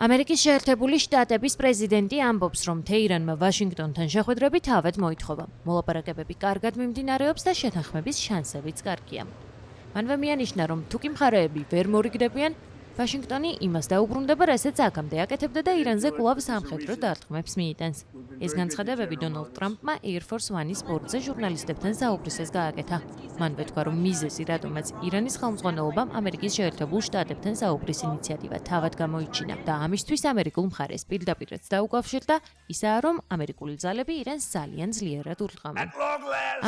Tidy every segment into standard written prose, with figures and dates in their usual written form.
ამერიკის შეერთებული შტატების პრეზიდენტი ამბობს, რომ თეირანმა ვაშინგტონთან შეხვედრებით თავად მოითხოვა. მოლაპარაკებები კარგად მიმდინარეობს და შეთანხმების შანსებიც კარგია. მანვე მიანიშნა, რომ თუ კი მხარეები ვერ მორიგდებიან, ვაშინგტონი იმას დაუბრუნდება, რასაც აქამდე აკეთებდა და ირანზე კვლავ სამხედრო დარტყმებს მიიტანს. ეს განცხადებები დონალდ ტრამპმა Air Force One-ის ბორტზე ჟურნალისტებთან საუბრისას გააკეთა. მან ვეთქვა, რომ მიზეზი, რატომაც ირანის ხელმძღვანელობამ ამერიკის შეერთებულ შტატებთან საუბრის ინიციატივა თავად გამოიჩინა და ამისთვის ამერიკულ მხარეს პირდაპირაც დაუკავშირდა, ისაა, რომ ამერიკული ძალები ირანს ძალიან ძლიერად ურტყამენ.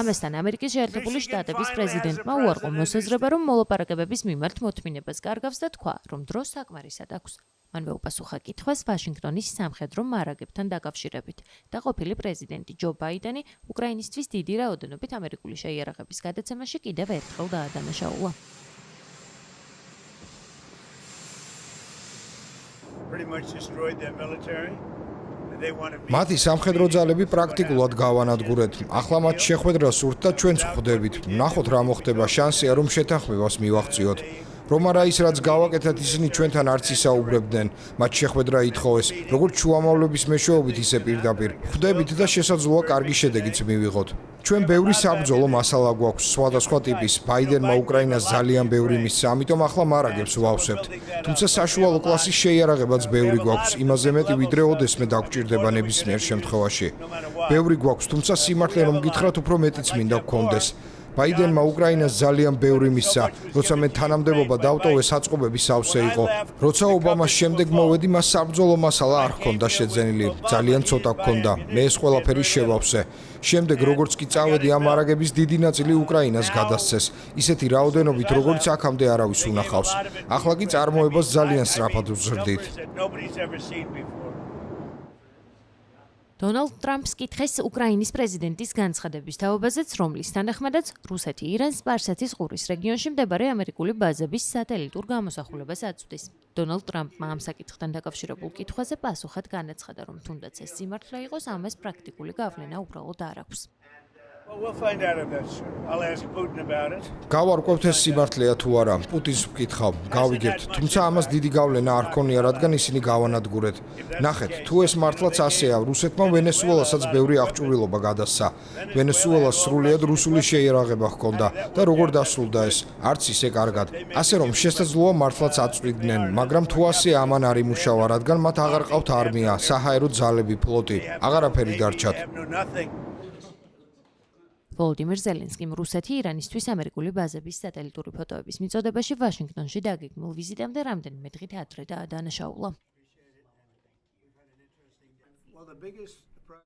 ამასთან ამერიკის შეერთებული შტატების პრეზიდენტმა უარყო მოსაზრება, რომ მოლაპარაკებების მიმართ მოთმინებას კარგავს და თქვა, რომ დრო საკმარისად აქვს. მანვე უპასუხა კითხვას ვაშინგტონის სამხედრო მარაგებთან დაკავშირებით და ყოფილი პრეზიდენტი ჯო ბაიდენი უკრაინისთვის დიდი რაოდენობით ამერიკული შეიარაღების გადაცემაში კიდევ ერთხელ დაადანაშაულა. მათი სამხედრო ძალები პრაქტიკულად გავანადგურეთ. ახლა მათ შეხვედრა სურთ და ჩვენც ვხვდებით. ნახოთ რა მოხდება, შანსია რომ შეთანხმებას მივახციოთ. რომ არა ის რაც გავაკეთეთ ისინი ჩვენთან არც ისაუბრებდნენ. მათ შეხვედრა ითხოვეს, როგორც შუამავლების მეშვეობით ისე პირდაპირ. ხვდებით და შესაძლოა კარგი შედეგიც მივიღოთ. ჩვენ ბევრი საბრძოლო მასალა გვაქვს, სხვადასხვა ტიპის. ბაიდენმა უკრაინას ძალიან ბევრი მისცა, ამიტომ ახლა მარაგებს ვავსებთ. თუმცა საშუალო კლასის შეიარაღებაც ბევრი გვაქვს, იმაზე მეტი ვიდრე ოდესმე დაგჭირდება ნებისმიერ შემთხვევაში. ბევრი გვაქვს, თუმცა სიმართლე რომ გითხრათ, უფრო მეტიც მინდა გქონდეს. ბაიდენმა უკრაინას ძალიან ბევრი მისცა, როცა მე თანამდებობა დავტოვე საწყობები სავსე იყო. როცა ობამას შემდეგ მოვედი, მას საბრძოლო მასალა არ ჰქონდა შეძენილი, ძალიან ცოტა ჰქონდა. მე ეს ყველაფერი შევავსე. შემდეგ როგორც კი წავედი ამ მარაგების დიდი ნაწილი უკრაინას გადასცეს, ისეთი რაოდენობით როგორც აქამდე არავის უნახავს. ახლა კი წარმოებას ძალიან სწრაფად ვზრდით. დონალდ ტრამპს კითხეს უკრაინის პრეზიდენტის განცხადების თაობაზეც, რომლის თანახმადაც რუსეთი ირანს სპარსეთის ყურის რეგიონში მდებარე ამერიკული ბაზების სატელიტურ გამოსახულებას აწვდის. დონალდ ტრამპმა ამ საკითხთან დაკავშირებულ კითხვაზე პასუხად განაცხადა, რომ თუნდაც ეს სიმართლე იყოს, ამას პრაქტიკული გავლენა უბრალოდ არ აქვს. გავარკვევთ ეს სიმართლეა თუ არა, პუტინს ვკითხავ, გავიგებთ, თუმცა ამას დიდი გავლენა არ ჰქონია, რადგან ისინი გავანადგურეთ. ნახეთ, თუ ეს მართლაც ასეა, რუსეთმა ვენესუელასაც ბევრი აღჭურვილობა გადასცა. ვენესუელას სრულიად რუსული შეიარაღება ჰქონდა და როგორ დასრულდა ეს, არც ისე კარგად. ასე რომ შესაძლოა მართლაც აწვდიდნენ, მაგრამ თუ ასე ამან არ იმუშავა, რადგან მათ აღარ ყავთ არმია, საჰაერო ძალები, ფლოტი, აღარაფერი დარჩათ. ვოლოდიმირ ზელენსკიმ რუსეთი ირანისთვის ამერიკული ბაზების სატელიტური ფოტოების მიწოდებაში ვაშინგტონში დაგეგმილ ვიზიტამდე რამდენიმე დღით ადრე დაადანაშაულა.